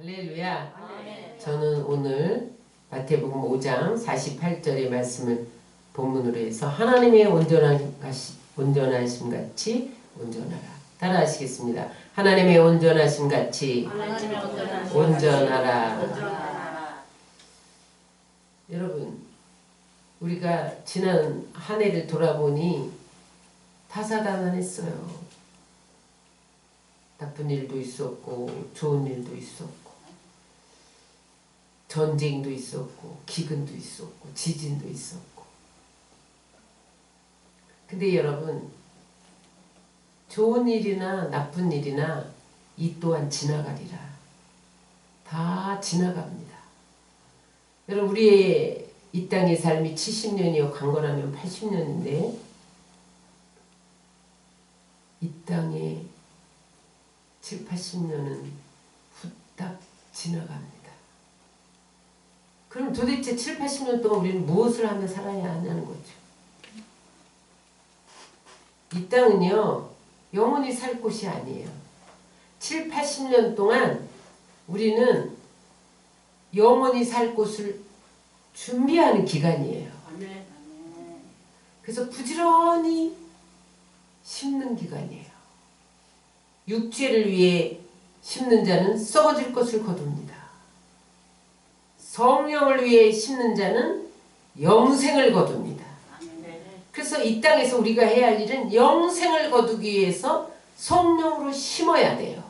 할렐루야. 아멘. 저는 오늘 마태복음 5장 48절의 말씀을 본문으로 해서 하나님의 온전하심 같이 온전하라. 따라하시겠습니다. 하나님의 온전하심 같이 온전하라. 여러분, 우리가 지난 한 해를 돌아보니 다사다난했어요. 나쁜 일도 있었고 좋은 일도 있었고 전쟁도 있었고 기근도 있었고 지진도 있었고. 근데 여러분, 좋은 일이나 나쁜 일이나 이 또한 지나가리라. 다 지나갑니다. 여러분, 우리의 이 땅의 삶이 70년이요 강건하면 80년인데 이 땅에 7, 80년은 후딱 지나갑니다. 그럼 도대체 7, 80년 동안 우리는 무엇을 하며 살아야 하냐는 거죠. 이 땅은요, 영원히 살 곳이 아니에요. 7, 80년 동안 우리는 영원히 살 곳을 준비하는 기간이에요. 그래서 부지런히 심는 기간이에요. 육체를 위해 심는 자는 썩어질 것을 거둡니다. 성령을 위해 심는 자는 영생을 거둡니다. 그래서 이 땅에서 우리가 해야 할 일은 영생을 거두기 위해서 성령으로 심어야 돼요.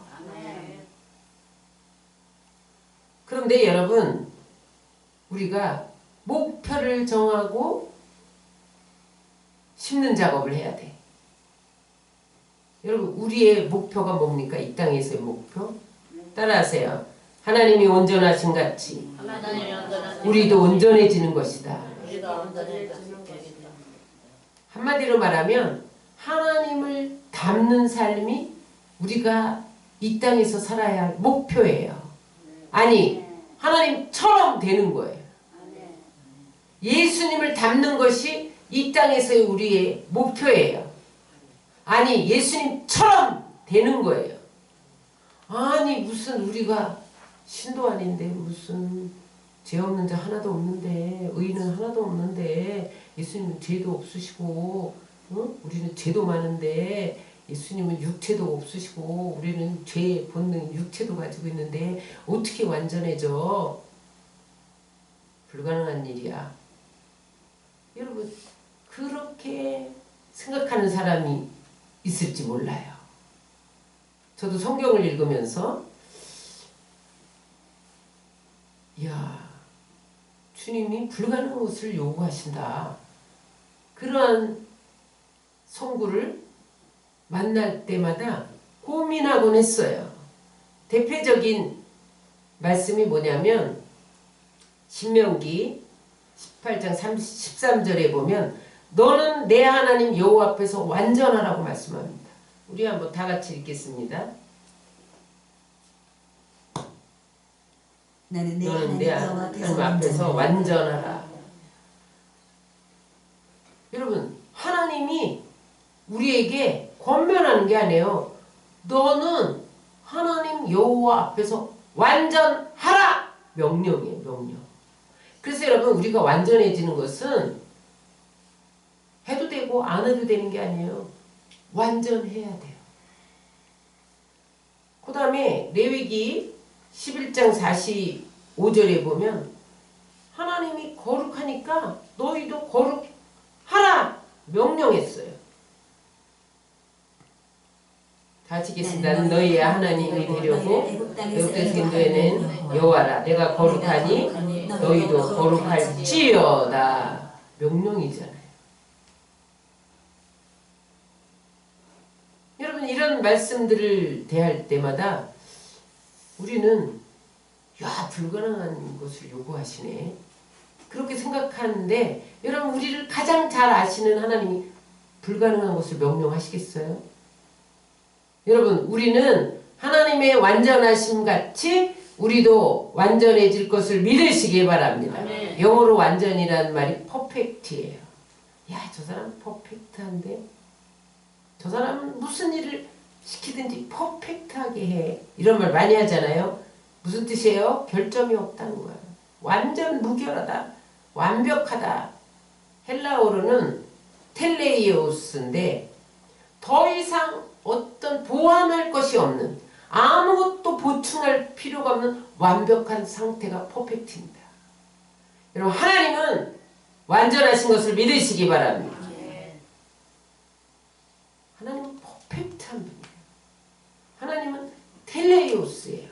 그런데 여러분, 우리가 목표를 정하고 심는 작업을 해야 돼. 여러분, 우리의 목표가 뭡니까? 이 땅에서의 목표? 따라하세요. 하나님이 온전하신 같이 우리도 온전해지는 것이다. 한마디로 말하면 하나님을 닮는 삶이 우리가 이 땅에서 살아야 할 목표예요. 아니, 하나님처럼 되는 거예요. 예수님을 닮는 것이 이 땅에서의 우리의 목표예요. 아니, 예수님처럼 되는 거예요. 아니, 무슨 우리가 신도 아닌데 무슨 죄 없는 자 하나도 없는데, 의인은 하나도 없는데, 예수님은 죄도 없으시고, 우리는 죄도 많은데, 예수님은 육체도 없으시고, 우리는 죄의 본능 육체도 가지고 있는데 어떻게 완전해져? 불가능한 일이야. 여러분, 그렇게 생각하는 사람이 있을지 몰라요. 저도 성경을 읽으면서 이야, 주님이 불가능한 것을 요구하신다. 그러한 성구를 만날 때마다 고민하곤 했어요. 대표적인 말씀이 뭐냐면 신명기 18장 13절에 보면 너는 내 하나님 여호와 앞에서 완전하라고 말씀합니다. 우리 한번 다 같이 읽겠습니다. 너는 내 하나님 앞에서 완전하라. 여러분, 하나님이 우리에게 권면하는 게 아니에요. 너는 하나님 여호와 앞에서 완전하라! 명령이에요, 명령. 그래서 여러분, 우리가 완전해지는 것은 해도 되고 안 해도 되는 게 아니에요. 완전해야 돼요. 그 다음에 레위기 11장 45절에 보면 하나님이 거룩하니까 너희도 거룩하라! 명령했어요. 같이 읽겠습니다. 너희의 하나님이 되려고 애굽에서 인도해낸 여호와라. 내가 거룩하니 너희도 거룩할지어다. 명령이잖아요. 여러분, 이런 말씀들을 대할 때마다 우리는 야, 불가능한 것을 요구하시네. 그렇게 생각하는데 여러분, 우리를 가장 잘 아시는 하나님이 불가능한 것을 명령하시겠어요? 여러분, 우리는 하나님의 완전하심 같이 우리도 완전해질 것을 믿으시기 바랍니다. 아멘. 영어로 완전이라는 말이 퍼펙트예요. 야, 저 사람 퍼펙트한데? 저 사람은 무슨 일을 시키든지 퍼펙트하게 해. 이런 말 많이 하잖아요. 무슨 뜻이에요? 결점이 없다는 거야. 완전 무결하다. 완벽하다. 헬라어로는 텔레이오스인데 더 이상 어떤 보완할 것이 없는, 아무것도 보충할 필요가 없는 완벽한 상태가 퍼펙트입니다. 여러분, 하나님은 완전하신 것을 믿으시기 바랍니다. 하나님은 퍼펙트한 분이에요. 하나님은 텔레이오스예요.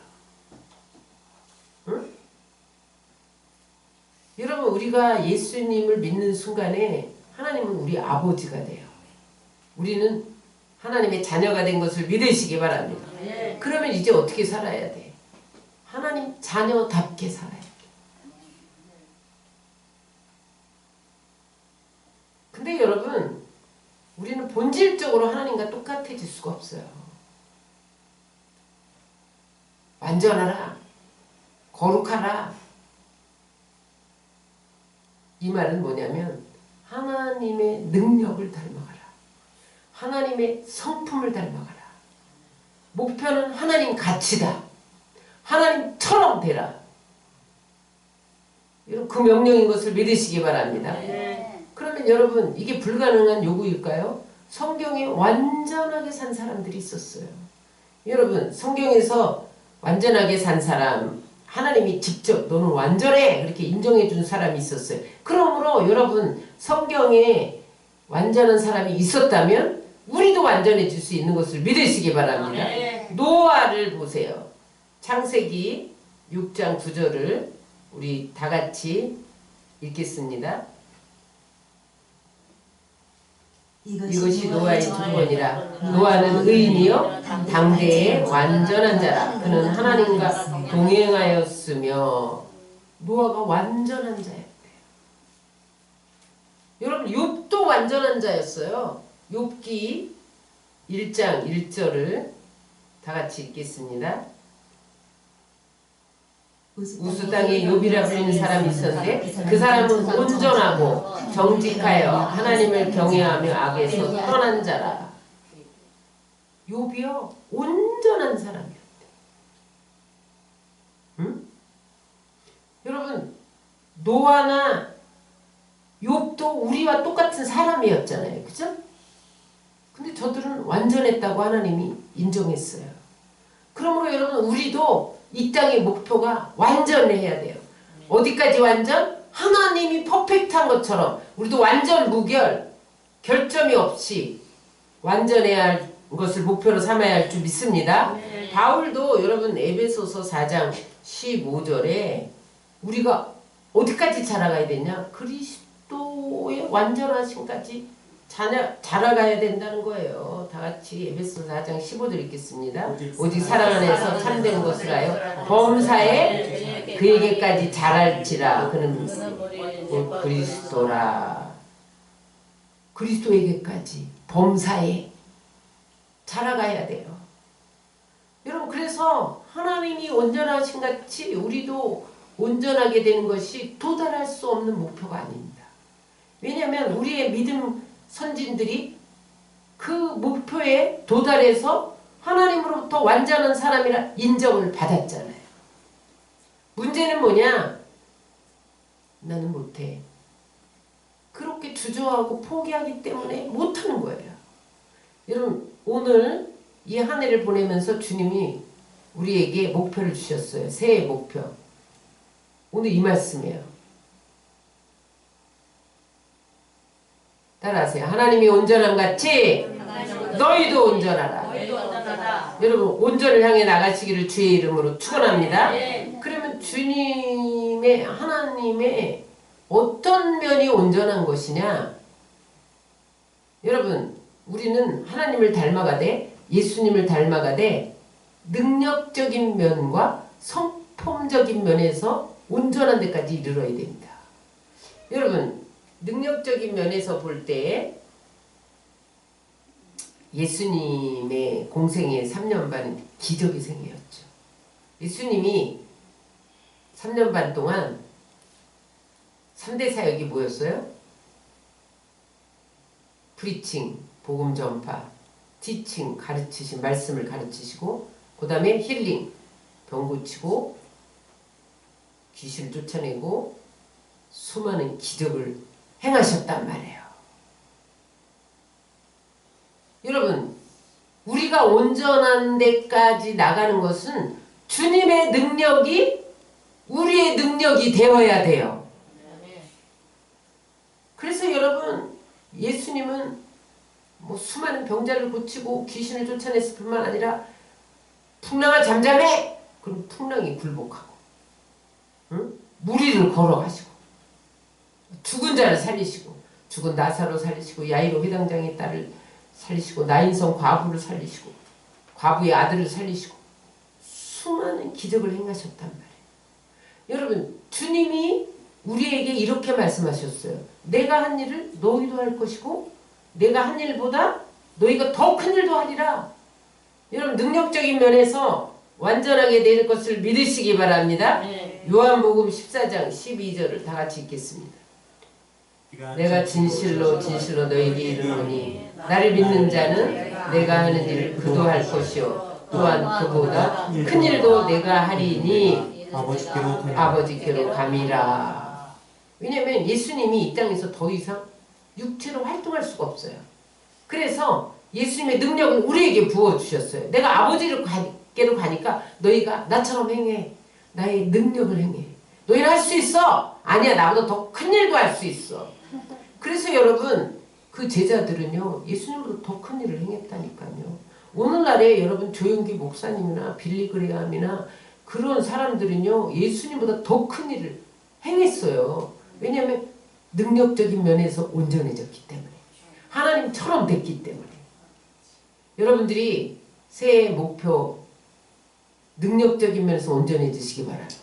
응? 여러분, 우리가 예수님을 믿는 순간에 하나님은 우리 아버지가 돼요. 우리는 하나님의 자녀가 된 것을 믿으시기 바랍니다. 그러면 이제 어떻게 살아야 돼? 하나님 자녀답게 살아야 돼. 근데 여러분, 우리는 본질적으로 하나님과 똑같아질 수가 없어요. 완전하라, 거룩하라. 이 말은 뭐냐면 하나님의 능력을 닮아가라. 하나님의 성품을 닮아가라. 목표는 하나님 같이다. 하나님처럼 되라. 여러분, 그 명령인 것을 믿으시기 바랍니다. 그러면 여러분, 이게 불가능한 요구일까요? 성경에 완전하게 산 사람들이 있었어요. 여러분, 성경에서 완전하게 산 사람, 하나님이 직접 너는 완전해 그렇게 인정해 준 사람이 있었어요. 그러므로 여러분, 성경에 완전한 사람이 있었다면 우리도 완전해질 수 있는 것을 믿으시기 바랍니다. 노아를 보세요. 창세기 6장 9절을 우리 다 같이 읽겠습니다. 이것이 노아의 조건이라. 노아는 의인이요 당대의 완전한 자라. 그는 하나님과 동행하였으며. 노아가 완전한 자였대요. 여러분, 욥도 완전한 자였어요. 욥기 1장 1절을 다 같이 읽겠습니다. 우스 땅에 욥이라 불리는 사람이 있었는데 그 사람은 온전하고 정직하여 하나님을 경외하며 악에서 떠난 자라. 욥이요 온전한 사람이었대. 응? 여러분, 노아나 욥도 우리와 똑같은 사람이었잖아요. 그죠? 근데 저들은 완전했다고 하나님이 인정했어요. 그러므로 여러분, 우리도 이 땅의 목표가 완전해야 돼요. 어디까지 완전? 하나님이 퍼펙트한 것처럼 우리도 완전 무결, 결점이 없이 완전해야 할 것을 목표로 삼아야 할 줄 믿습니다. 바울도 여러분 에베소서 4장 15절에 우리가 어디까지 자라가야 되냐? 그리스도의 완전하심까지 자라가야 된다는 거예요. 다 같이 에베소 4장 15절 읽겠습니다. 오직 사랑 안에서 참된 것을 하여 범사에 그에게까지 자랄지라. 그는 그리스도라. 그리스도에게까지 범사에 자라가야 돼요. 여러분, 그래서 하나님이 온전하신 같이 우리도 온전하게 되는 것이 도달할 수 없는 목표가 아닙니다. 왜냐하면 우리의 믿음 선진들이 그 목표에 도달해서 하나님으로부터 완전한 사람이라 인정을 받았잖아요. 문제는 뭐냐? 나는 못해. 그렇게 주저하고 포기하기 때문에 못하는 거예요. 여러분, 오늘 이 한 해를 보내면서 주님이 우리에게 목표를 주셨어요. 새해 목표. 오늘 이 말씀이에요. 따라하세요. 하나님이 온전함 같이 너희도 온전하라. 여러분, 온전을 향해 나가시기를 주의 이름으로 축원합니다. 그러면 주님의, 하나님의 어떤 면이 온전한 것이냐? 여러분, 우리는 하나님을 닮아가되 예수님을 닮아가되 능력적인 면과 성품적인 면에서 온전한 데까지 이르러야 됩니다. 여러분, 능력적인 면에서 볼 때 예수님의 공생의 3년 반은 기적의 생애였죠. 예수님이 3년 반 동안 3대 사역이 뭐였어요? 프리칭, 복음 전파, 티칭, 가르치신, 말씀을 가르치시고, 그 다음에 힐링, 병 고치고 귀신을 쫓아내고 수많은 기적을 행하셨단 말이에요. 여러분, 우리가 온전한 데까지 나가는 것은 주님의 능력이 우리의 능력이 되어야 돼요. 그래서 여러분, 예수님은 뭐 수많은 병자를 고치고 귀신을 쫓아냈을 뿐만 아니라 풍랑아 잠잠해! 그럼 풍랑이 굴복하고, 응? 무리를 걸어가시고, 죽은 자를 살리시고, 죽은 나사로 살리시고, 야이로 회당장의 딸을 살리시고, 나인성 과부를 살리시고, 과부의 아들을 살리시고, 수많은 기적을 행하셨단 말이에요. 여러분, 주님이 우리에게 이렇게 말씀하셨어요. 내가 한 일을 너희도 할 것이고 내가 한 일보다 너희가 더 큰 일도 하리라. 여러분, 능력적인 면에서 완전하게 될 것을 믿으시기 바랍니다. 요한복음 14장 12절을 다 같이 읽겠습니다. 내가 진실로 진실로 너희에게 이르노니 나를 믿는 자는 내가 하는 일을 그도 할 것이요 또한 그보다 큰 일도 내가 하리니 아버지께로 감이라. 왜냐하면 예수님이 이 땅에서 더 이상 육체로 활동할 수가 없어요. 그래서 예수님의 능력을 우리에게 부어주셨어요. 내가 아버지께로 가니까 너희가 나처럼 행해. 나의 능력을 행해. 너희는 할 수 있어. 아니야, 나보다 더 큰 일도 할 수 있어. 그래서 여러분, 그 제자들은요 예수님보다 더 큰 일을 행했다니까요. 오늘날에 여러분 조용기 목사님이나 빌리그레함이나 그런 사람들은요 예수님보다 더 큰 일을 행했어요. 왜냐하면 능력적인 면에서 온전해졌기 때문에, 하나님처럼 됐기 때문에. 여러분들이 새해 목표 능력적인 면에서 온전해지시기 바랍니다.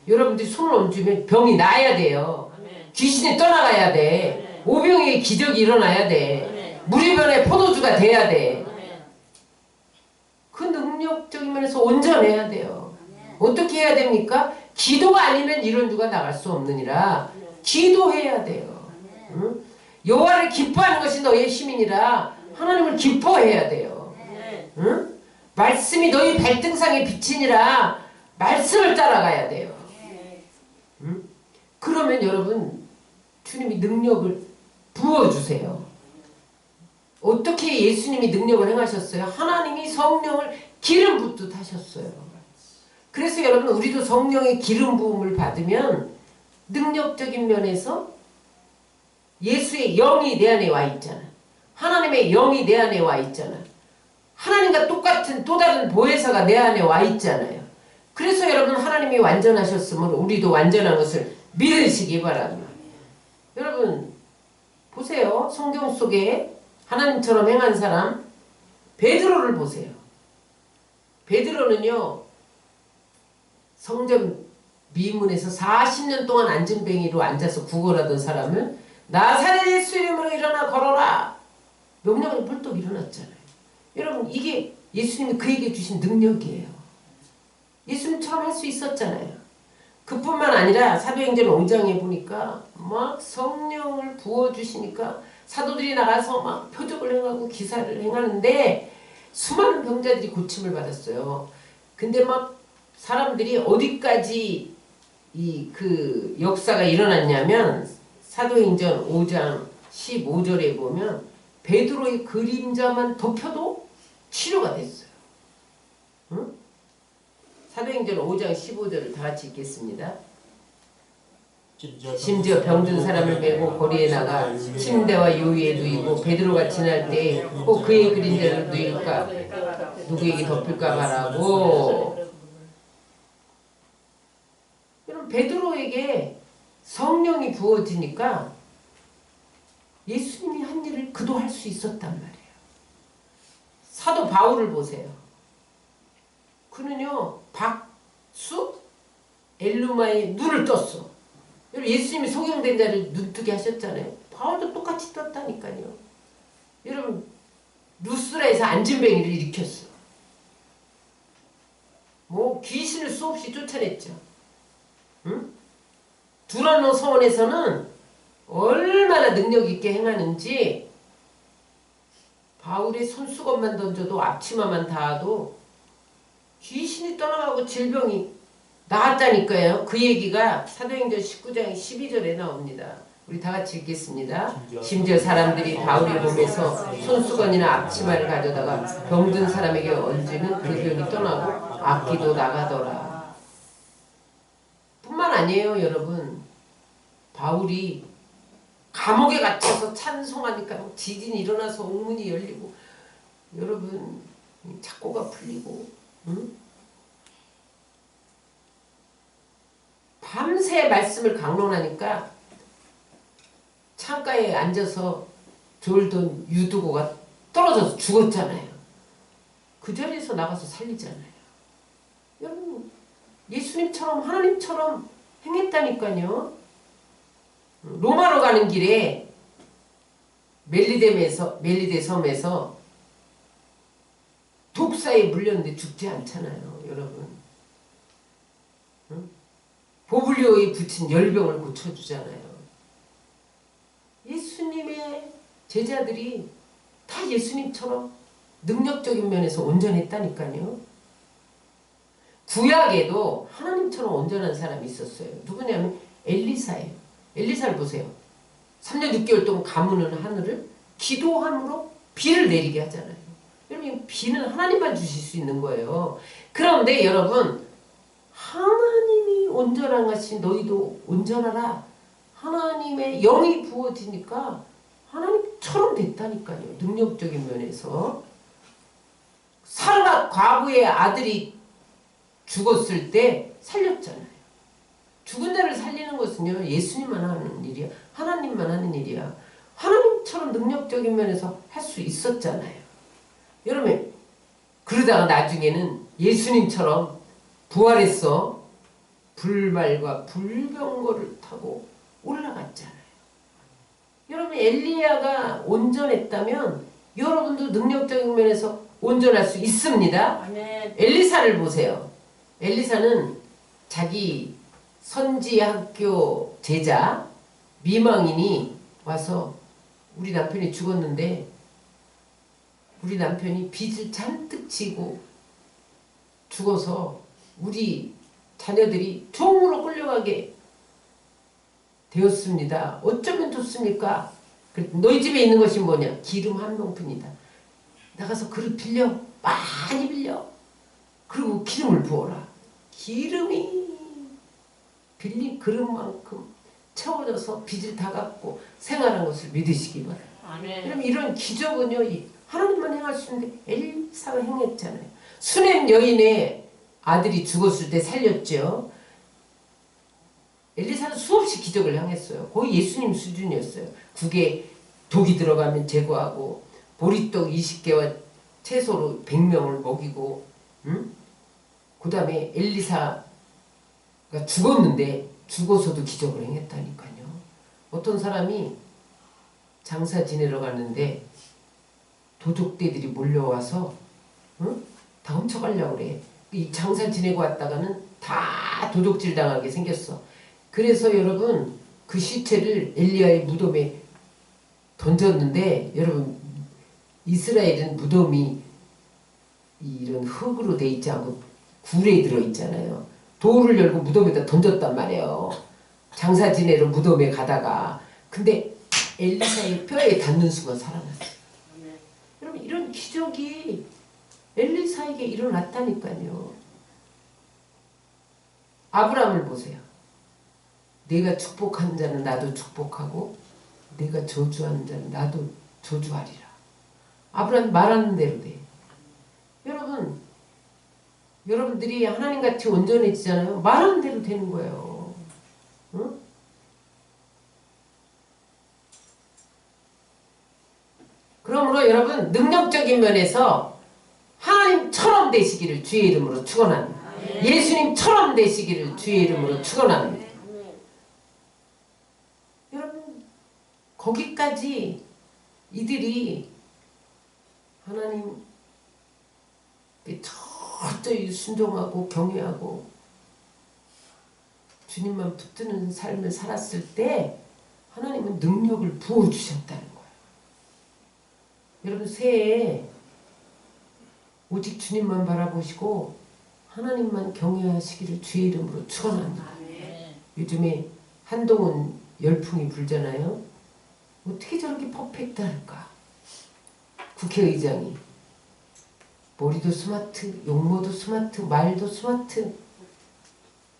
여러분들이 손을 얹으면 병이 나아야 돼요. 귀신이 떠나가야 돼. 오병이의 기적이 일어나야 돼. 무리변의 포도주가 돼야 돼. 그 능력적인 면에서 온전해야 돼요. 어떻게 해야 됩니까? 기도가 아니면 이런 주가 나갈 수 없느니라. 기도해야 돼요. 응? 여호와를 기뻐하는 것이 너희의 힘이니라. 하나님을 기뻐해야 돼요. 응? 말씀이 너희 발등상에 비치니라. 말씀을 따라가야 돼요. 응? 그러면 여러분 주님이 능력을 부어주세요. 어떻게 예수님이 능력을 행하셨어요? 하나님이 성령을 기름 붓듯 하셨어요. 그래서 여러분 우리도 성령의 기름 부음을 받으면 능력적인 면에서 예수의 영이 내 안에 와 있잖아. 하나님의 영이 내 안에 와 있잖아. 하나님과 똑같은 또 다른 보혜사가 내 안에 와 있잖아요. 그래서 여러분 하나님이 완전하셨으면 우리도 완전한 것을 믿으시기 바랍니다. 여러분 보세요. 성경 속에 하나님처럼 행한 사람 베드로를 보세요. 베드로는요 성전 미문에서 40년 동안 안진뱅이로 앉아서 구걸하던 사람을 나사렛 예수 이름으로 일어나 걸어라. 명령을 벌떡 일어났잖아요. 여러분 이게 예수님이 그에게 주신 능력이에요. 예수님처럼 할 수 있었잖아요. 그뿐만 아니라 사도행전 5장에 보니까 막 성령을 부어주시니까 사도들이 나가서 막 표적을 행하고 기사를 행하는데 수많은 병자들이 고침을 받았어요. 근데 막 사람들이 어디까지 그 역사가 일어났냐면 사도행전 5장 15절에 보면 베드로의 그림자만 덮여도 치료가 됐어요. 응? 사도행전 5장 15절을 다 같이 읽겠습니다. 심지어 병든 사람을 메고 거리에 나가 침대와 요위에 누이고 베드로가 지날 때 꼭 그의 그림자를 누일까 누구에게 덮일까 말하고. 여러분 베드로에게 성령이 부어지니까 예수님이 한 일을 그도 할 수 있었단 말이에요. 사도 바울을 보세요. 그는요 박수 엘루마에 눈을 떴어. 여러분 예수님이 소경된 자를 눈뜨게 하셨잖아요. 바울도 똑같이 떴다니까요. 여러분 루스라에서 안진뱅이를 일으켰어. 뭐 귀신을 수없이 쫓아냈죠. 응? 두란노 서원에서는 얼마나 능력 있게 행하는지 바울의 손수건만 던져도 앞치마만 닿아도 귀신이 떠나가고 질병이 나았다니까요. 그 얘기가 사도행전 19장 12절에 나옵니다. 우리 다 같이 읽겠습니다. 심지어 사람들이 바울의 몸에서 손수건이나 앞치마를 가져다가 병든 사람에게 얹으면 그 병이 떠나고 악기도 나가더라. 뿐만 아니에요, 여러분. 바울이 감옥에 갇혀서 찬송하니까 지진이 일어나서 옥문이 열리고, 여러분 착고가 풀리고, 응? 밤새 말씀을 강론하니까 창가에 앉아서 졸던 유두고가 떨어져서 죽었잖아요. 그 자리에서 나가서 살리잖아요. 여러분 예수님처럼 하나님처럼 행했다니까요. 로마로 가는 길에 멜리데 섬에서 독사에 물렸는데 죽지 않잖아요. 여러분. 응? 보블리오에 붙인 열병을 고쳐주잖아요. 예수님의 제자들이 다 예수님처럼 능력적인 면에서 온전했다니까요. 구약에도 하나님처럼 온전한 사람이 있었어요. 누구냐면 엘리사예요. 엘리사를 보세요. 3년 6개월 동안 가무는 하늘을 기도함으로 비를 내리게 하잖아요. 여러분 비는 하나님만 주실 수 있는 거예요. 그런데 여러분 하나님이 온전한 것이 너희도 온전하라. 하나님의 영이 부어지니까 하나님처럼 됐다니까요. 능력적인 면에서. 사르가 과부의 아들이 죽었을 때 살렸잖아요. 죽은 자를 살리는 것은요, 예수님만 하는 일이야. 하나님만 하는 일이야. 하나님처럼 능력적인 면에서 할 수 있었잖아요. 여러분, 그러다가 나중에는 예수님처럼 부활해서 불말과 불병거를 타고 올라갔잖아요. 여러분, 엘리야가 온전했다면 여러분도 능력적인 면에서 온전할 수 있습니다. 아멘. 엘리사를 보세요. 엘리사는 자기 선지학교 제자 미망인이 와서 우리 남편이 죽었는데 우리 남편이 빚을 잔뜩 지고 죽어서 우리 자녀들이 종으로 끌려가게 되었습니다. 어쩌면 좋습니까? 너희 집에 있는 것이 뭐냐? 기름 한 병뿐이다. 나가서 그릇 빌려. 많이 빌려. 그리고 기름을 부어라. 기름이 빌린 그릇만큼 채워져서 빚을 다 갚고 생활한 것을 믿으시기 바랍니다. 그럼 이런 기적은요, 하나님만 행할 수 있는데 엘리사가 행했잖아요. 수넴 여인의 아들이 죽었을 때 살렸죠. 엘리사는 수없이 기적을 행했어요. 거의 예수님 수준이었어요. 국에 독이 들어가면 제거하고 보리떡 20개와 채소로 100명을 먹이고, 응? 그 다음에 엘리사가 죽었는데 죽어서도 기적을 행했다니까요. 어떤 사람이 장사 지내러 갔는데 도적대들이 몰려와서, 응? 다 훔쳐가려고 그래. 이 장사 지내고 왔다가는 다 도적질 당하게 생겼어. 그래서 여러분 그 시체를 엘리야의 무덤에 던졌는데, 여러분 이스라엘은 무덤이 이런 흙으로 돼 있지 않고 굴에 들어있잖아요. 돌을 열고 무덤에다 던졌단 말이에요. 장사 지내러 무덤에 가다가. 근데 엘리사의 뼈에 닿는 순간 살아났어요. 여러분 이런 기적이 엘리사에게 일어났다니까요. 아브라함을 보세요. 내가 축복한 자는 나도 축복하고 내가 저주하는 자는 나도 저주하리라. 아브라함이 말하는 대로 돼. 여러분, 여러분들이 하나님같이 온전해지잖아요. 말하는 대로 되는 거예요. 응? 그러므로 여러분 능력적인 면에서 하나님처럼 되시기를 주의 이름으로 축원합니다. 예수님처럼 되시기를 주의 이름으로 축원합니다. 여러분 거기까지 이들이 하나님께 철저히 순종하고 경외하고 주님만 붙드는 삶을 살았을 때 하나님은 능력을 부어주셨다는 거예요. 여러분 새해에 오직 주님만 바라보시고 하나님만 경외하시기를 주의 이름으로 축원합니다. 요즘에 한동훈 열풍이 불잖아요. 어떻게 저렇게 퍼펙트할까? 국회의장이 머리도 스마트, 용모도 스마트, 말도 스마트,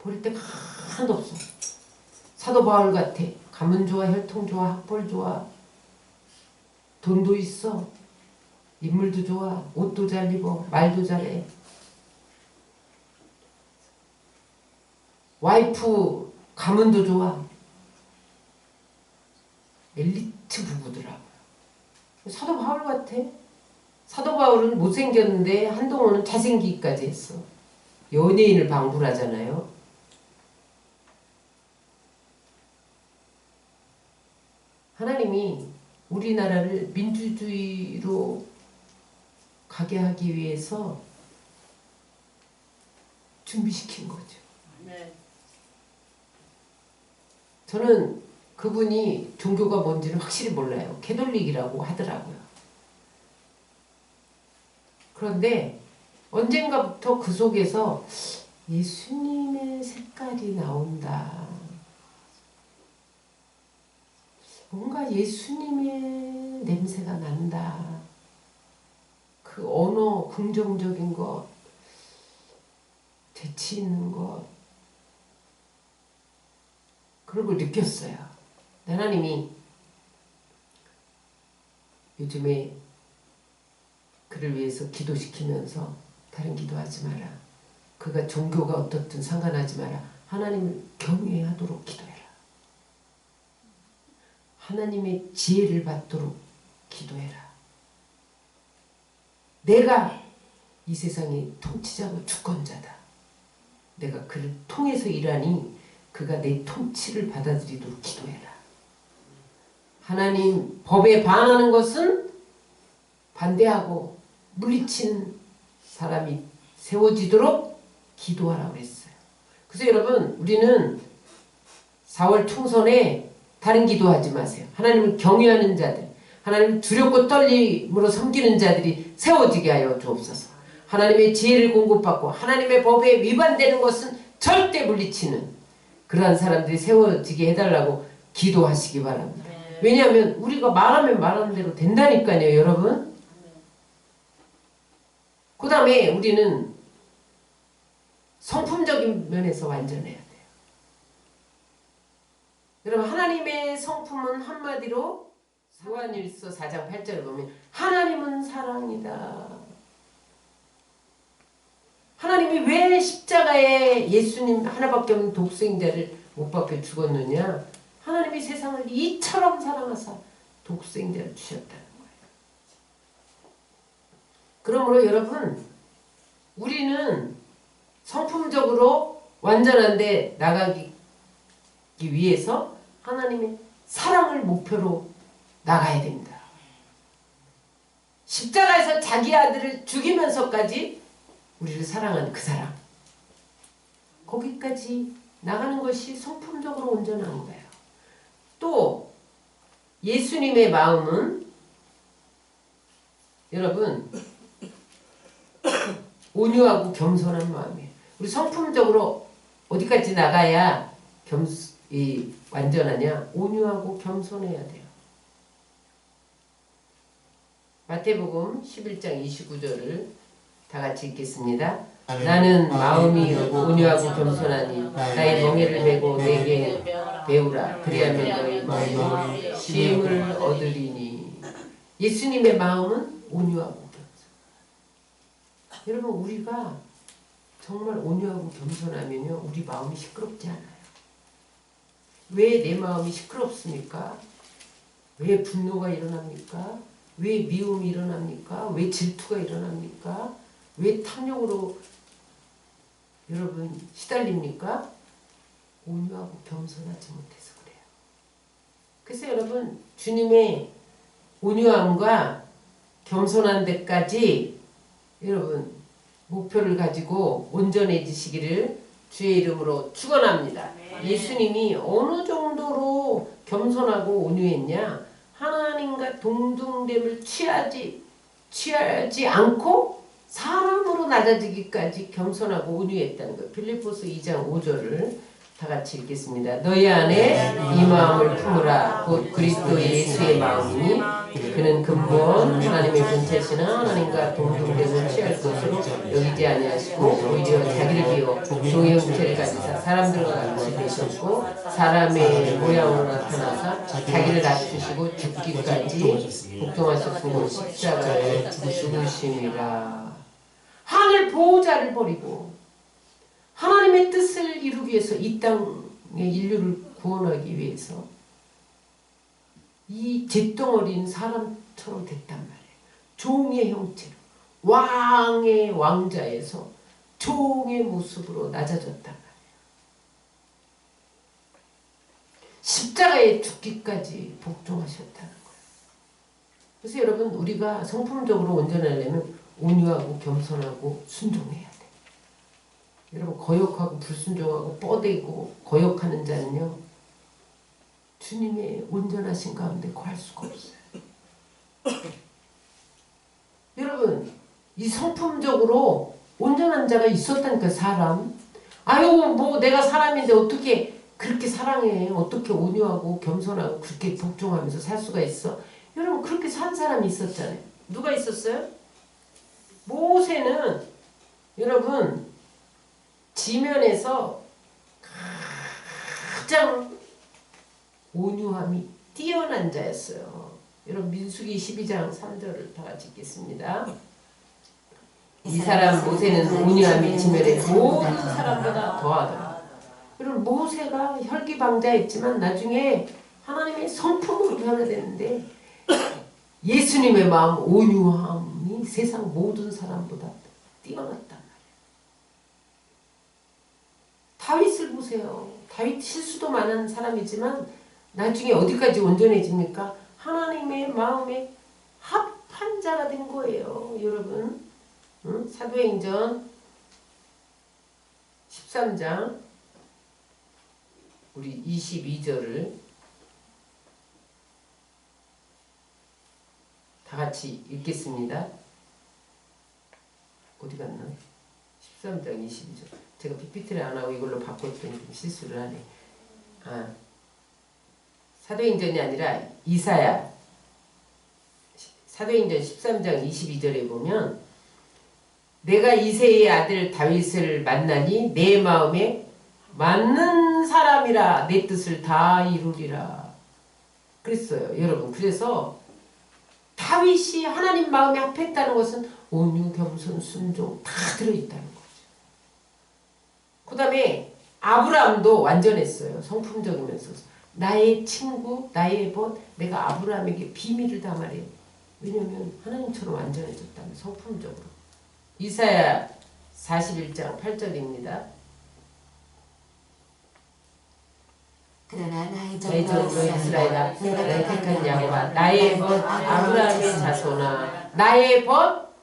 버릴 데가 하나도 없어. 사도 바울 같아. 가문 좋아, 혈통 좋아, 학벌 좋아, 돈도 있어, 인물도 좋아, 옷도 잘 입어, 말도 잘해. 와이프 가문도 좋아. 엘리트 부부더라고요. 사도 바울 같아. 사도 바울은 못생겼는데 한동훈은 잘생기기까지 했어. 연예인을 방불하잖아요. 하나님이 우리나라를 민주주의로 가게 하기 위해서 준비시킨 거죠. 네. 저는 그분이 종교가 뭔지는 확실히 몰라요. 캐톨릭이라고 하더라고요. 그런데 언젠가부터 그 속에서 예수님의 색깔이 나온다. 뭔가 예수님의 냄새가 난다. 그 언어, 긍정적인 것, 재치 있는 것, 그런 걸 느꼈어요. 하나님이 요즘에 그를 위해서 기도시키면서 다른 기도하지 마라. 그가 종교가 어떻든 상관하지 마라. 하나님을 경외하도록 기도해라. 하나님의 지혜를 받도록 기도해라. 내가 이 세상의 통치자고 주권자다. 내가 그를 통해서 일하니 그가 내 통치를 받아들이도록 기도해라. 하나님 법에 반하는 것은 반대하고 물리치는 사람이 세워지도록 기도하라고 그랬어요. 그래서 여러분, 우리는 4월 총선에 다른 기도하지 마세요. 하나님을 경외하는 자들, 하나님을 두렵고 떨림으로 섬기는 자들이 세워지게 하여 주옵소서. 하나님의 지혜를 공급받고 하나님의 법에 위반되는 것은 절대 물리치는 그러한 사람들이 세워지게 해달라고 기도하시기 바랍니다. 왜냐하면 우리가 말하면 말하는 대로 된다니까요, 여러분. 그 다음에 우리는 성품적인 면에서 완전해야 돼요. 여러분, 하나님의 성품은 한마디로 요한일서 4장 8절을 보면 하나님은 사랑이다. 하나님이 왜 십자가에 예수님 하나밖에 없는 독생자를 못 박혀 죽었느냐? 하나님이 세상을 이처럼 사랑하사 독생자를 주셨다는 거예요. 그러므로 여러분, 우리는 성품적으로 완전한데 나가기 위해서 하나님의 사랑을 목표로 나가야 됩니다. 십자가에서 자기 아들을 죽이면서까지 우리를 사랑하는 그 사랑, 거기까지 나가는 것이 성품적으로 온전한 거예요. 또 예수님의 마음은 여러분 온유하고 겸손한 마음이에요. 우리 성품적으로 어디까지 나가야 완전하냐? 온유하고 겸손해야 돼요. 마태복음 11장 29절을 다 같이 읽겠습니다. 나는 마음이 온유하고 겸손하니 나의 멍에를 메고 내게 배우라. 그리하면 너희 마음이 쉼을 얻으리니. 예수님의 마음은 온유하고 겸손. 여러분, 우리가 정말 온유하고 겸손하면요, 우리 마음이 시끄럽지 않아요. 왜 내 마음이 시끄럽습니까? 왜 분노가 일어납니까? 왜 미움이 일어납니까? 왜 질투가 일어납니까? 왜 탐욕으로 여러분 시달립니까? 온유하고 겸손하지 못해서 그래요. 그래서 여러분, 주님의 온유함과 겸손한 데까지 여러분 목표를 가지고 온전해지시기를 주의 이름으로 축원합니다. 예수님이 어느 정도로 겸손하고 온유했냐? 하나님과 동등됨을 취하지 않고 사람으로 낮아지기까지 겸손하고 온유했다는 거. 빌립보서 2장 5절을 다 같이 읽겠습니다. 너희 안에 이 마음을 품으라. 곧 그리스도 예수의 마음이니 그는 근본 하나님의 본체시나 하나님과 동등됨을 취할 것으로 여기지 아니하시고 오히려 자기를 비워 종의 형체를 가지사 사람들과 같이 되셨고 사람의 모양으로 나타나사 자기를 낮추시고 죽기까지 복종하셨으니 십자가에 죽으심이라. 하늘 보호자를 버리고 하나님의 뜻을 이루기 위해서 이 땅의 인류를 구원하기 위해서 이 잿덩어리인 사람처럼 됐단 말이에요. 종의 형체로 왕의 왕자에서 종의 모습으로 낮아졌단 말이에요. 십자가에 죽기까지 복종하셨다는 거예요. 그래서 여러분 우리가 성품적으로 온전하려면 온유하고 겸손하고 순종해야 돼. 여러분 거역하고 불순종하고 뻗대고 거역하는 자는요 주님의 온전하신 가운데 거할 수가 없어요. 여러분 이 성품적으로 온전한 자가 있었다니까. 사람 아유 뭐 내가 사람인데 어떻게 그렇게 사랑해, 어떻게 온유하고 겸손하고 그렇게 복종하면서 살 수가 있어. 여러분 그렇게 산 사람이 있었잖아요. 누가 있었어요? 모세는 여러분 지면에서 가장 온유함이 뛰어난 자였어요. 여러분 민수기 12장 3절을 다 같이 읽겠습니다. 이 사람 모세는 온유함이 지면의 모든 사람보다 더하더라. 여러분 모세가 혈기방자했지만 나중에 하나님의 성품으로 변화됐는데 예수님의 마음 온유함이 세상 모든 사람보다 뛰어났단 말이에요. 다윗을 보세요. 다윗 실수도 많은 사람이지만 나중에 어디까지 온전해집니까? 하나님의 마음에 합한 자가 된 거예요. 여러분 사도행전 13장 우리 22절을 다 같이 읽겠습니다. 어디 갔나? 13장 22절. 제가 PPT를 안 하고 이걸로 바꿨더니 실수를 하네. 사도행전이 아니라 이사야. 사도행전 13장 22절에 보면 내가 이새의 아들 다윗을 만나니 내 마음에 맞는 사람이라 내 뜻을 다 이루리라 그랬어요. 여러분 그래서 다윗이 하나님 마음에 합했다는 것은 온유, 겸손, 순종 다 들어있다는 거죠. 그 다음에 아브라함도 완전했어요. 성품적이면서 나의 친구, 나의 벗, 내가 아브라함에게 비밀을 다 말해요. 왜냐면 하나님처럼 완전해졌다면 성품적으로. 이사야 41장 8절입니다. 그러나 나의 전도 이스라엘아 내가 택한 야곱아 나의 벗 아브라함의 자손아 나의 벗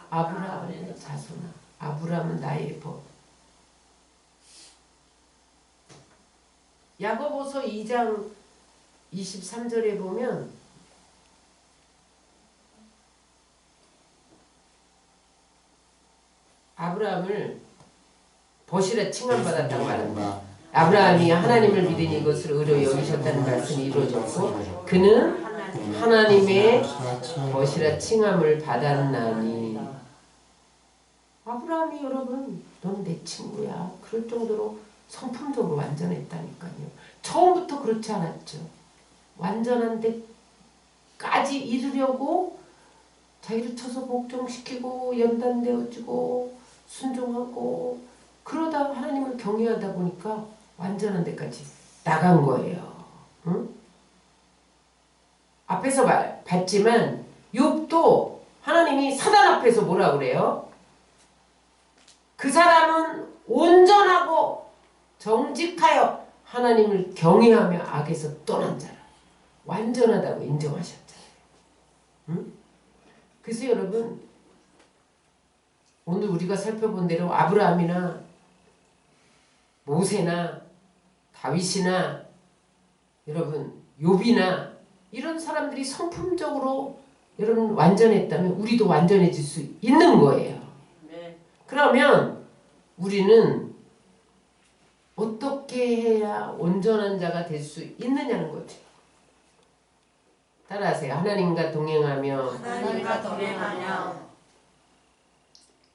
아브라함의 자손아. 아브라함은 나의 벗. 야고보서 2장 23절에 보면 아브라함을 벗이라 칭함받았다고 말합니다. 아브라함이 하나님을 믿으니 이것을 의로 여기셨다는 말씀이 이루어졌고 그는 하나님의 벗이라 칭함을 받았나니. 아브라함이 여러분 넌 내 친구야 그럴 정도로 성품적으로 완전했다니까요. 처음부터 그렇지 않았죠. 완전한 데까지 이르려고 자기를 쳐서 복종시키고 연단되어지고 순종하고 그러다 하나님을 경외하다 보니까 완전한 데까지 나간 거예요. 응? 앞에서 봤지만 욥도 하나님이 사단 앞에서 뭐라 그래요? 그 사람은 온전하고 정직하여 하나님을 경외하며 악에서 떠난 자라. 완전하다고 인정하셨잖아요. 응? 그래서 여러분 오늘 우리가 살펴본 대로 아브라함이나 모세나 다윗이나 여러분 욥이나 이런 사람들이 성품적으로 여러분 완전했다면 우리도 완전해질 수 있는 거예요. 그러면 우리는 어떻게 해야 온전한 자가 될 수 있느냐는 거죠. 따라하세요. 하나님과 동행하며 하나님과 동행하며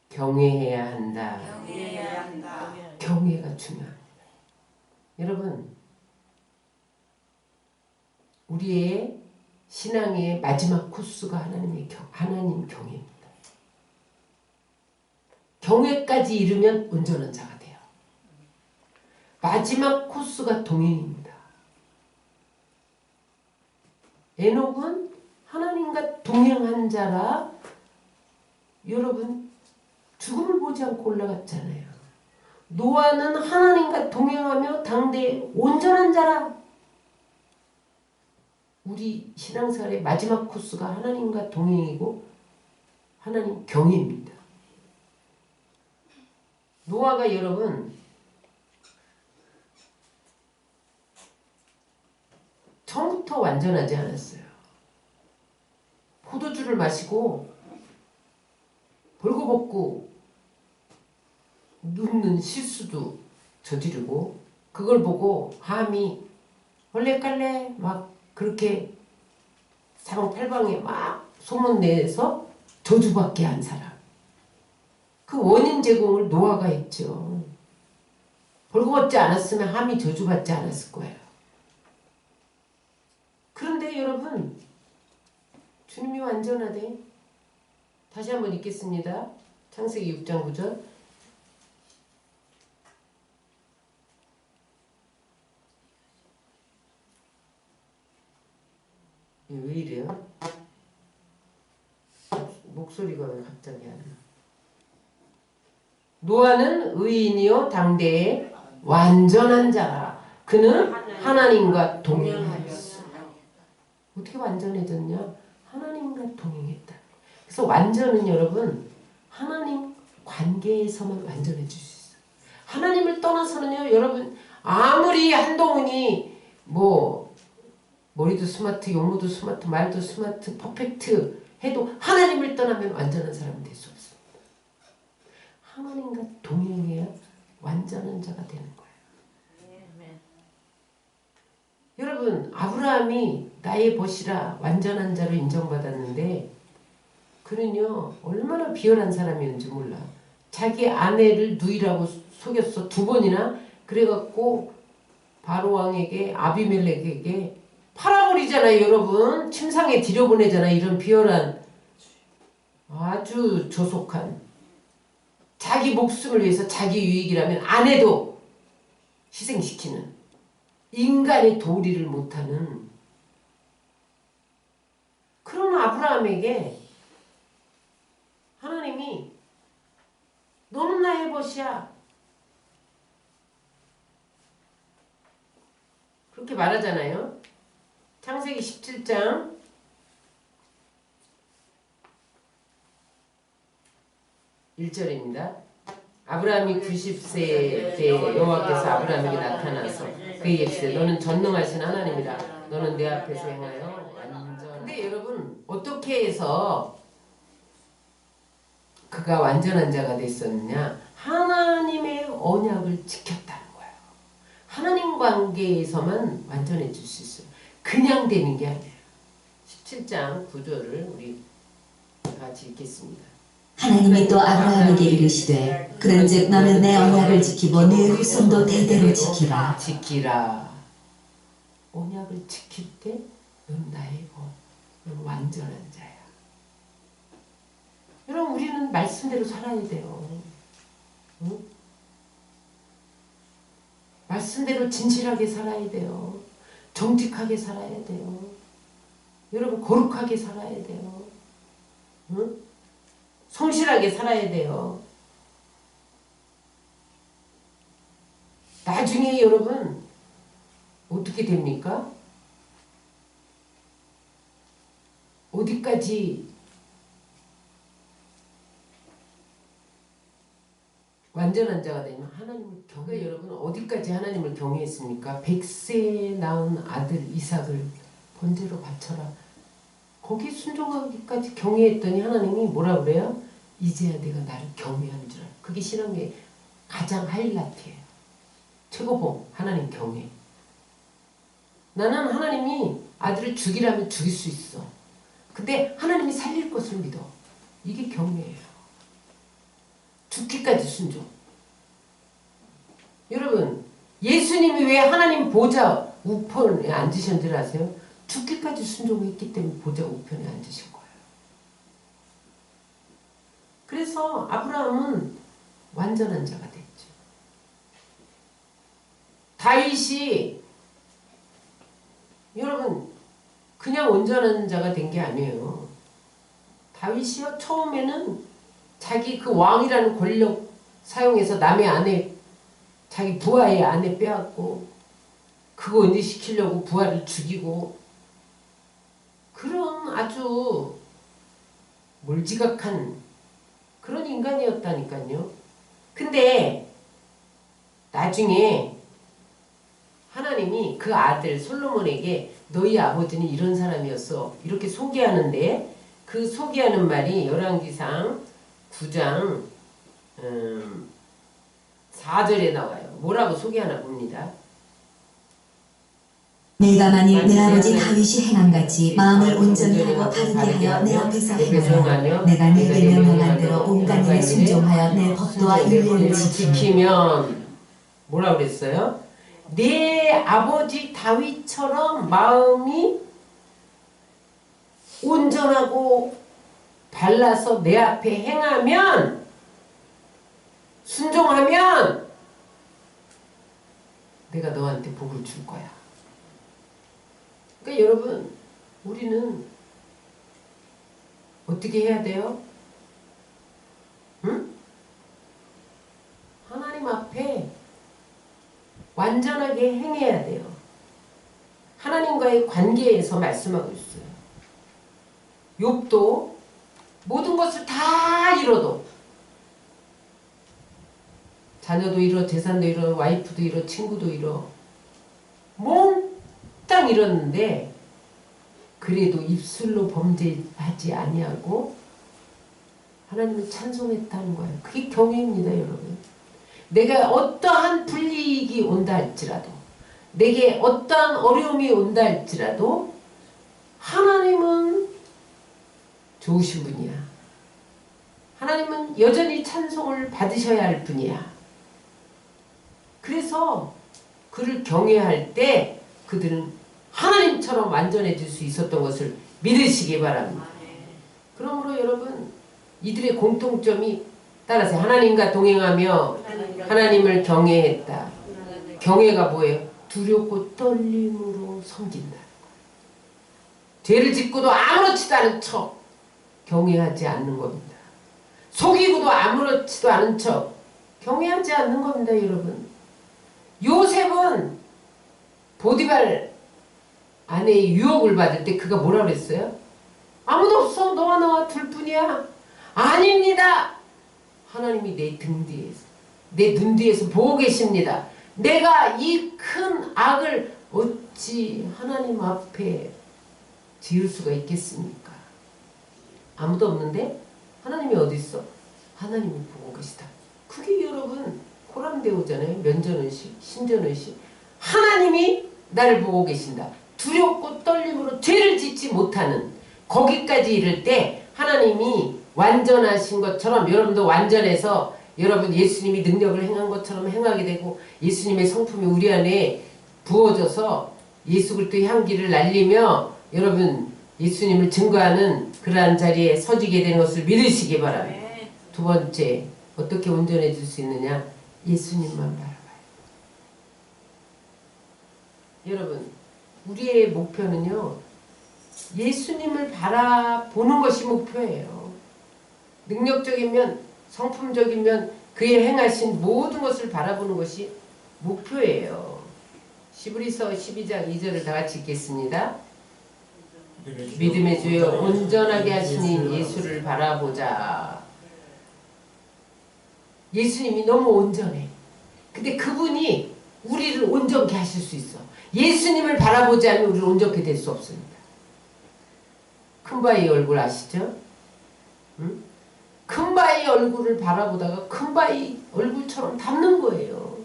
경외해야 한다. 경외해야 한다. 경외가 중요합니다. 여러분, 우리의 신앙의 마지막 코스가 하나님 경외입니다. 경외까지 이르면 온전한 자가 돼요. 마지막 코스가 동행입니다. 에녹은 하나님과 동행한 자라 여러분 죽음을 보지 않고 올라갔잖아요. 노아는 하나님과 동행하며 당대에 온전한 자라. 우리 신앙생활의 마지막 코스가 하나님과 동행이고 하나님 경외입니다. 노아가 여러분 처음부터 완전하지 않았어요. 포도주를 마시고 벌거벗고 눕는 실수도 저지르고 그걸 보고 함이 얼레깔레 막 그렇게 사방팔방에 막 소문내서 저주받게 한 사람. 그 원인 제공을 노아가 했죠. 벌거벗지 않았으면 함이 저주받지 않았을 거예요. 그런데 여러분 주님이 완전하대. 다시 한번 읽겠습니다. 창세기 6장 9절. 왜 이래요? 목소리가 왜 갑자기 안 나? 노아는 의인이요 당대의 완전한 자라. 그는 하나님과 동행하였어. 어떻게 완전해졌냐? 하나님과 동행했다. 그래서 완전은 여러분 하나님 관계에서만 완전해질 수 있어요. 하나님을 떠나서는요 여러분 아무리 한동훈이 뭐 머리도 스마트, 용어도 스마트, 말도 스마트, 퍼펙트 해도 하나님을 떠나면 완전한 사람이 될 수 없습니다. 하나님과 동행해야 완전한 자가 되는 거예요. 여러분 아브라함이 나의 벗이라 완전한 자로 인정받았는데 그는요 얼마나 비열한 사람이었는지 몰라. 자기 아내를 누이라고 속였어. 2번이나. 그래갖고 바로왕에게 아비멜렉에게 팔아버리잖아요. 여러분 침상에 들여보내잖아요. 이런 비열한 아주 조속한 자기 목숨을 위해서 자기 유익이라면 아내도 희생시키는 인간의 도리를 못하는 그런 아브라함에게 하나님이 너는 나의 벗이야 그렇게 말하잖아요. 창세기 17장 1절입니다. 아브라함이 90세 때 여호와께서 아브라함에게 나타나서 그에게 이르시되 너는 전능하신 하나님이라. 너는 내 앞에서 행하여 완전. 근데 여러분 어떻게 해서 그가 완전한 자가 됐었느냐? 하나님의 언약을 지켰다는 거예요. 하나님 관계에서만 완전해질 수 있어요. 그냥 되는 게 아니에요. 17장 9절을 우리 같이 읽겠습니다. 하나님이 또 아브라함에게 이르시되 그런즉 너는 내 언약을 지키고 네 후손도 대대로 지키라. 지키라. 언약을 지킬 때 넌 나의 것, 넌 완전한 자야. 여러분 우리는 말씀대로 살아야 돼요. 응? 말씀대로 진실하게 살아야 돼요. 정직하게 살아야 돼요. 여러분 거룩하게 살아야 돼요. 응? 성실하게 살아야 돼요. 나중에 여러분 어떻게 됩니까? 어디까지 완전한 자가 되면 하나님을 경외. 여러분 어디까지 하나님을 경외했습니까? 100세에 낳은 아들 이삭을 번제로 바쳐라. 거기 순종하기까지 경외했더니 하나님이 뭐라 그래요? 이제야 내가 나를 경외하는 줄 알아. 그게 신앙의 가장 하이라이트예요. 최고봉, 하나님 경외. 나는 하나님이 아들을 죽이라면 죽일 수 있어. 근데 하나님이 살릴 것을 믿어. 이게 경외예요. 죽기까지 순종. 여러분, 예수님이 왜 하나님 보좌 우편에 앉으신 줄 아세요? 죽기까지 순종했기 때문에 보좌 우편에 앉으신 거예요. 그래서 아브라함은 완전한 자가 됐죠. 다윗이 여러분 그냥 온전한 자가 된 게 아니에요. 다윗이요 처음에는 자기 그 왕이라는 권력 사용해서 남의 아내, 자기 부하의 아내 빼앗고 그거 은혜시키려고 부하를 죽이고 그런 아주 몰지각한 그런 인간이었다니까요. 근데 나중에 하나님이 그 아들 솔로몬에게 너희 아버지는 이런 사람이었어 이렇게 소개하는데 그 소개하는 말이 열왕기상 9장 4절에 나와요. 뭐라고 소개하나 봅니다. 내가 만일 내 아버지 다윗이 행함같이 마음을 온전히 하고 바르게 하여 내 앞에서 행하여 내가 내게 명령한 대로 온갖 일에 순종하여 내 법도와 율례를 지키면 뭐라고 그랬어요? 내 아버지 다윗처럼 마음이 온전하고 발라서 내 앞에 행하면 순종하면 내가 너한테 복을 줄 거야. 그러니까 여러분 우리는 어떻게 해야 돼요? 응? 하나님 앞에 완전하게 행해야 돼요. 하나님과의 관계에서 말씀하고 있어요. 욥도 모든 것을 다 잃어도 자녀도 잃어, 재산도 잃어, 와이프도 잃어, 친구도 잃어 몽땅 잃었는데 그래도 입술로 범죄하지 아니하고 하나님을 찬송했다는 거예요. 그게 경외입니다, 여러분. 내가 어떠한 불이익이 온다 할지라도 내게 어떠한 어려움이 온다 할지라도 하나님은 좋으신 분이야. 하나님은 여전히 찬송을 받으셔야 할 분이야. 그래서 그를 경외할 때 그들은 하나님처럼 완전해질 수 있었던 것을 믿으시기 바랍니다. 그러므로 여러분 이들의 공통점이 따라서 하나님과 동행하며 하나님을 경외했다. 경외가 뭐예요? 두렵고 떨림으로 섬긴다. 죄를 짓고도 아무렇지도 않은 척 경외하지 않는 겁니다. 속이고도 아무렇지도 않은 척 경외하지 않는 겁니다, 여러분. 요셉은 보디발 아내의 유혹을 받을 때 그가 뭐라 그랬어요? 아무도 없어. 너와 나와 둘뿐이야. 아닙니다. 하나님이 내 등 뒤에서 내 눈 뒤에서 보고 계십니다. 내가 이 큰 악을 어찌 하나님 앞에 지을 수가 있겠습니까? 아무도 없는데 하나님이 어디 있어? 하나님이 보고 계시다. 그게 여러분 코람데오잖아요. 면전의식, 신전의식. 하나님이 나를 보고 계신다. 두렵고 떨림으로 죄를 짓지 못하는 거기까지 이를 때 하나님이 완전하신 것처럼 여러분도 완전해서 여러분 예수님이 능력을 행한 것처럼 행하게 되고 예수님의 성품이 우리 안에 부어져서 예수 그리스도의 향기를 날리며 여러분 예수님을 증거하는 그러한 자리에 서지게 되는 것을 믿으시기 바랍니다. 두 번째, 어떻게 온전해질 수 있느냐? 예수님만 바라봐요. 여러분 우리의 목표는요 예수님을 바라보는 것이 목표예요. 능력적이면 성품적이면 그의 행하신 모든 것을 바라보는 것이 목표예요. 시브리서 12장 2절을 다 같이 읽겠습니다. 믿음의 주여 온전하게 하시는 예수를 바라보자. 예수님이 너무 온전해. 근데 그분이 우리를 온전케 하실 수 있어. 예수님을 바라보지 않으면 우리는 온전케 될 수 없습니다. 큰바의 얼굴 아시죠? 응? 큰바위 얼굴을 바라보다가 큰바위 얼굴처럼 닮는 거예요.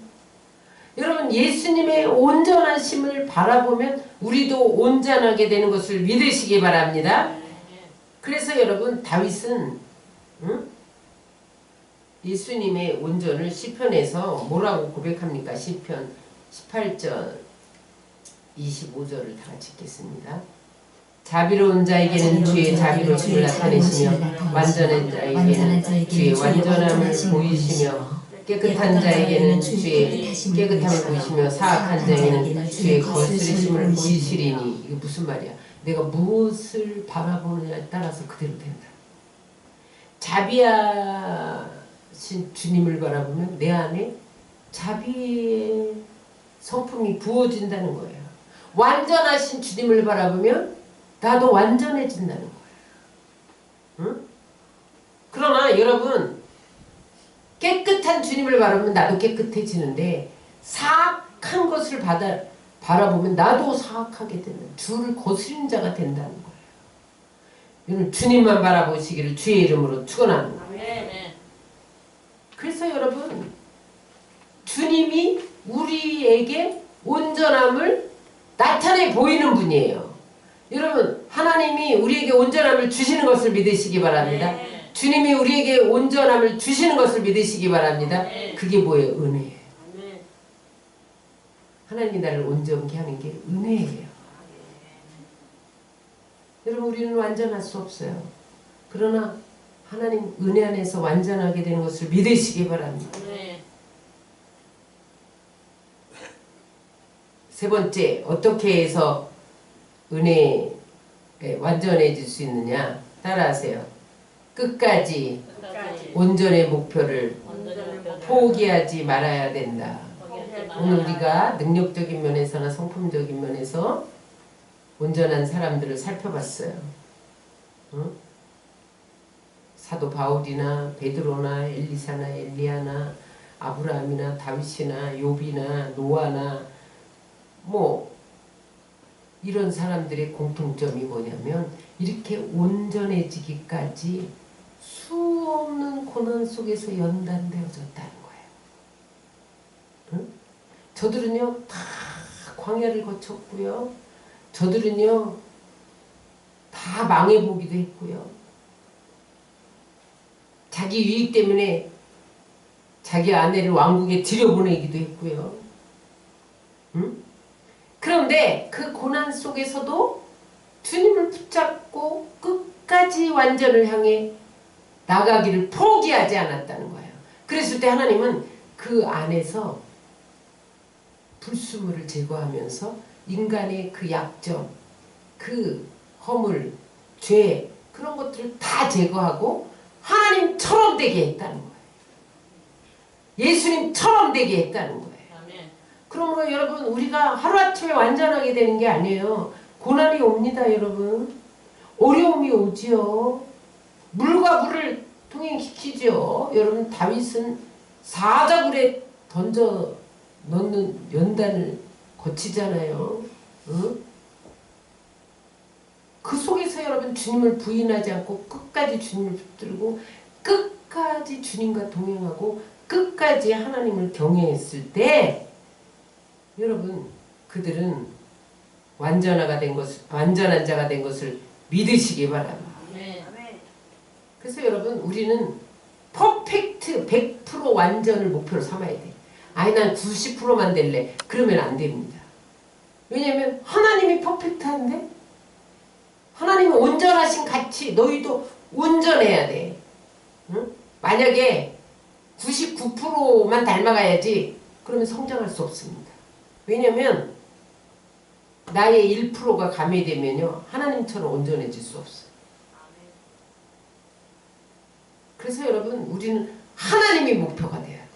여러분 예수님의 온전하심을 바라보면 우리도 온전하게 되는 것을 믿으시기 바랍니다. 그래서 여러분 다윗은 예수님의 온전을 시편에서 뭐라고 고백합니까? 시편 18절 25절을 다 같이 읽겠습니다. 자비로운 자에게는 주의 자비로움을 나타내시며 완전한 자에게는 주의 완전함을 보이시며 깨끗한 자에게는 주의 깨끗함을 보이시며 사악한 자에게는 주의 거스르심을 보이시리니. 이게 무슨 말이야? 내가 무엇을 바라보느냐에 따라서 그대로 된다. 자비하신 주님을 바라보면 내 안에 자비의 성품이 부어진다는 거예요. 완전하신 주님을 바라보면 나도 완전해진다는 거예요. 응? 그러나 여러분 깨끗한 주님을 바라보면 나도 깨끗해지는데 사악한 것을 바라보면 나도 사악하게 되는 주를 거스린 자가 된다는 거예요. 여러분 주님만 바라보시기를 주의 이름으로 축원합니다. 그래서 여러분 주님이 우리에게 온전함을 나타내 보이는 분이에요. 여러분 하나님이 우리에게 온전함을 주시는 것을 믿으시기 바랍니다. 주님이 우리에게 온전함을 주시는 것을 믿으시기 바랍니다. 그게 뭐예요? 은혜예요. 하나님이 나를 온전케 하는 게 은혜예요. 여러분 우리는 완전할 수 없어요. 그러나 하나님 은혜 안에서 완전하게 되는 것을 믿으시기 바랍니다. 세 번째, 어떻게 해서 은혜에 완전해질 수 있느냐? 따라하세요. 끝까지 온전의 목표를 포기하지 말아야 된다. 오늘 우리가 능력적인 면에서나 성품적인 면에서 온전한 사람들을 살펴봤어요. 응? 사도 바울이나 베드로나 엘리사나 엘리야나 아브라함이나 다윗이나 욥이나 노아나 뭐 이런 사람들의 공통점이 뭐냐면 이렇게 온전해지기까지 수없는 고난 속에서 연단되어졌다는 거예요. 응? 저들은요 다 광야를 거쳤고요. 저들은요 다 망해보기도 했고요. 자기 유익 때문에 자기 아내를 왕국에 들여보내기도 했고요. 응? 그런데 그 고난 속에서도 주님을 붙잡고 끝까지 완전을 향해 나가기를 포기하지 않았다는 거예요. 그랬을 때 하나님은 그 안에서 불순물을 제거하면서 인간의 그 약점, 그 허물, 죄 그런 것들을 다 제거하고 하나님처럼 되게 했다는 거예요. 예수님처럼 되게 했다는 거예요. 그러므로 여러분 우리가 하루아침에 완전하게 되는 게 아니에요. 고난이 옵니다 여러분. 어려움이 오지요. 물과 물을 통행시키죠. 여러분 다윗은 사자굴에 던져 넣는 연단을 거치잖아요. 응? 그 속에서 여러분 주님을 부인하지 않고 끝까지 주님을 붙들고 끝까지 주님과 동행하고 끝까지 하나님을 경외했을 때 여러분 그들은 완전한 자가 된 것을 믿으시기 바랍니다. 그래서 여러분 우리는 퍼펙트 100% 완전을 목표로 삼아야 돼. 아니 난 90%만 될래. 그러면 안 됩니다. 왜냐하면 하나님이 퍼펙트한데 하나님이 온전하신 같이 너희도 온전해야 돼. 응? 만약에 99%만 닮아가야지 그러면 성장할 수 없습니다. 왜냐하면 나의 1%가 가미되면요 하나님처럼 온전해질 수 없어요. 그래서 여러분 우리는 하나님이 목표가 돼야 돼.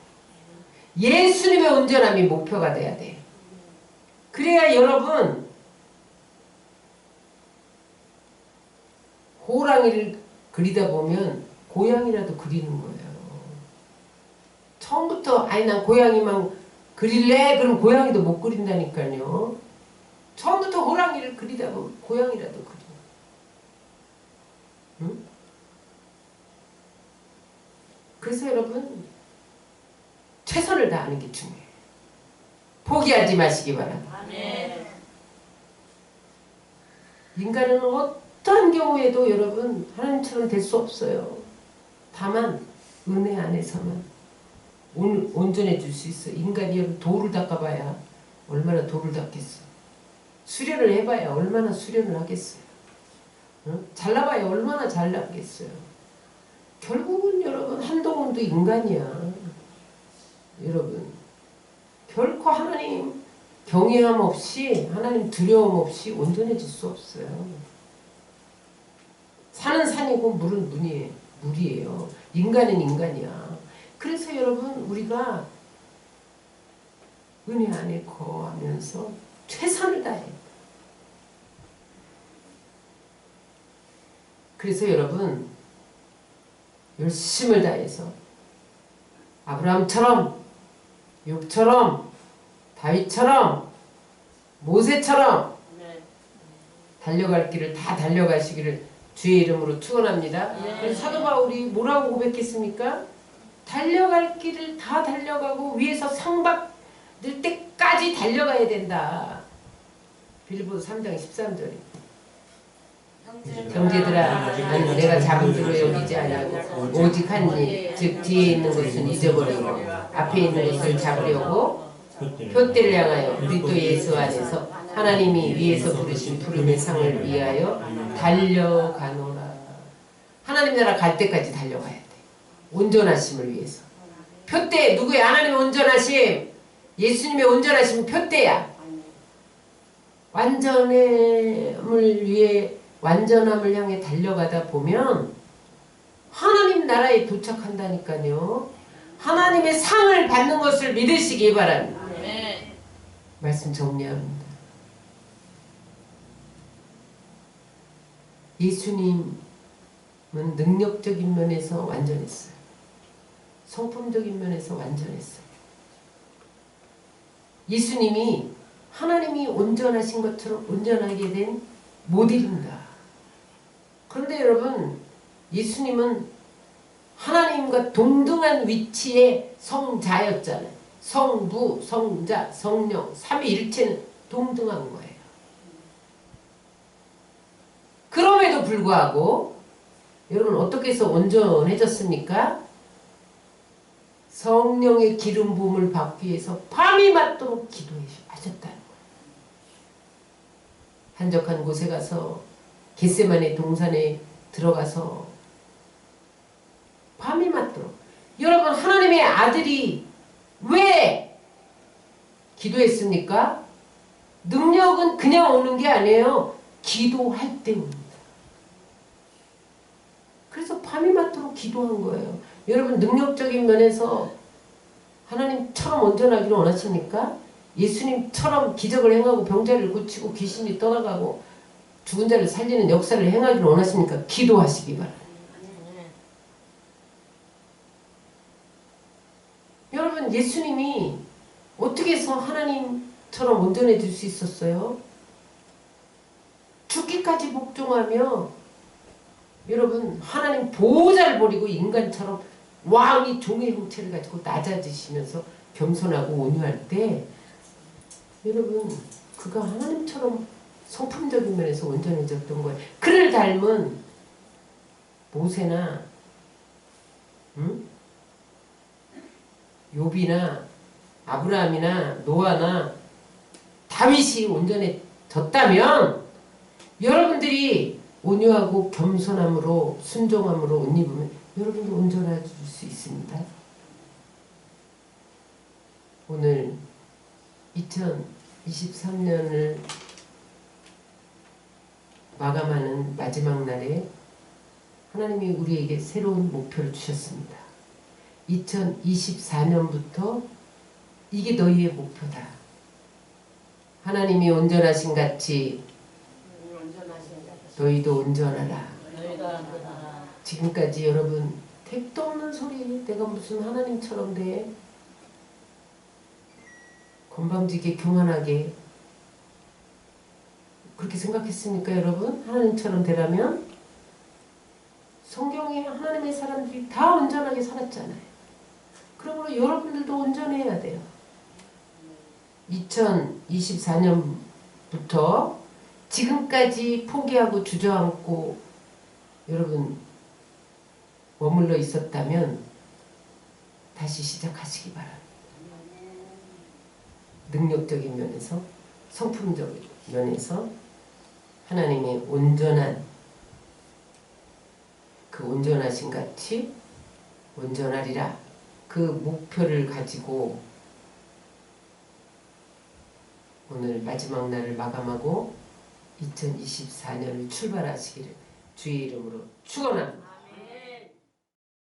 예수님의 온전함이 목표가 돼야 돼. 그래야 여러분 호랑이를 그리다 보면 고양이라도 그리는 거예요. 처음부터 아니 난 고양이만 그릴래? 그럼 고양이도 못 그린다니까요. 처음부터 호랑이를 그리다 보면 고양이라도 그려. 응? 그래서 여러분 최선을 다하는 게 중요해요. 포기하지 마시기 바랍니다. 아멘. 인간은 어떤 경우에도 여러분 하나님처럼 될 수 없어요. 다만 은혜 안에서만 온전해질 수 있어요. 인간이 여러분 돌을 닦아봐야 얼마나 돌을 닦겠어. 수련을 해봐야 얼마나 수련을 하겠어요. 잘나봐야 얼마나 잘나겠어요. 결국은 여러분 한동훈도 인간이야. 여러분 결코 하나님 경외함 없이 하나님 두려움 없이 온전해질 수 없어요. 산은 산이고 물은 물이에요. 인간은 인간이야. 그래서 여러분 우리가 은혜 안에 거하면서 최선을 다해. 그래서 여러분 열심을 다해서 아브라함처럼 욥처럼 다윗처럼 모세처럼 달려갈 길을 다 달려가시기를 주의 이름으로 축원합니다. 그래서 사도 바울이 뭐라고 고백했습니까? 달려갈 길을 다 달려가고 위에서 상 받을 때까지 달려가야 된다. 빌립보서 3장 13절에 형제들아 나는 내가 잡은 줄로 여기지 아니하고 오직 한 일 즉 뒤에 있는 것은 잊어버리고 앞에 있는 것을 잡으려고 표대를 향하여 그리스도 예수 안에서 하나님이 위에서 부르신 부름의 상을 위하여 달려가노라. 하나님 나라 갈 때까지 달려가야 돼. 온전하심을 위해서. 표대 누구의 하나님의 온전하심, 예수님의 온전하심 표대야. 완전함을 위해 완전함을 향해 달려가다 보면 하나님 나라에 도착한다니까요. 하나님의 상을 받는 것을 믿으시기 바랍니다. 말씀 정리합니다. 예수님은 능력적인 면에서 완전했어요. 성품적인 면에서 완전했어요. 예수님이 하나님이 온전하신 것처럼 온전하게 된 모델입니다. 그런데 여러분 예수님은 하나님과 동등한 위치의 성자였잖아요. 성부, 성자, 성령, 삼위일체는 동등한 거예요. 그럼에도 불구하고 여러분 어떻게 해서 온전해졌습니까? 성령의 기름 부음을 받기 위해서 밤이 맞도록 기도하셨다는 거예요. 한적한 곳에 가서 겟세마네 동산에 들어가서 밤이 맞도록. 여러분 하나님의 아들이 왜 기도했습니까? 능력은 그냥 오는 게 아니에요. 기도할 때 옵니다. 그래서 밤이 맞도록 기도한 거예요. 여러분 능력적인 면에서 하나님처럼 온전하기를 원하십니까? 예수님처럼 기적을 행하고 병자를 고치고 귀신이 떠나가고 죽은 자를 살리는 역사를 행하기를 원하십니까? 기도하시기 바랍니다. 여러분 예수님이 어떻게 해서 하나님처럼 온전해질 수 있었어요? 죽기까지 복종하며 여러분 하나님 보호자를 버리고 인간처럼 왕이 종의 형체를 가지고 낮아지시면서 겸손하고 온유할 때 여러분 그가 하나님처럼 성품적인 면에서 온전해졌던 거예요. 그를 닮은 모세나 욥이나 아브라함이나 노아나 다윗이 온전해졌다면 여러분들이 온유하고 겸손함으로 순종함으로 옷 입으면 여러분도 온전해질 수 있습니다. 오늘 2023년을 마감하는 마지막 날에 하나님이 우리에게 새로운 목표를 주셨습니다. 2024년부터 이게 너희의 목표다. 하나님이 온전하신 같이 너희도 온전하라. 지금까지 여러분 택도 없는 소리 내가 무슨 하나님처럼 돼. 건방지게 교만하게 그렇게 생각했습니까 여러분? 하나님처럼 되라면 성경에 하나님의 사람들이 다 온전하게 살았잖아요. 그러므로 여러분들도 온전해야 돼요. 2024년부터 지금까지 포기하고 주저앉고 여러분 머물러 있었다면 다시 시작하시기 바랍니다. 능력적인 면에서, 성품적인 면에서 하나님의 온전한 그 온전하신 같이 온전하리라 그 목표를 가지고 오늘 마지막 날을 마감하고 2024년을 출발하시기를 주의 이름으로 축원합니다.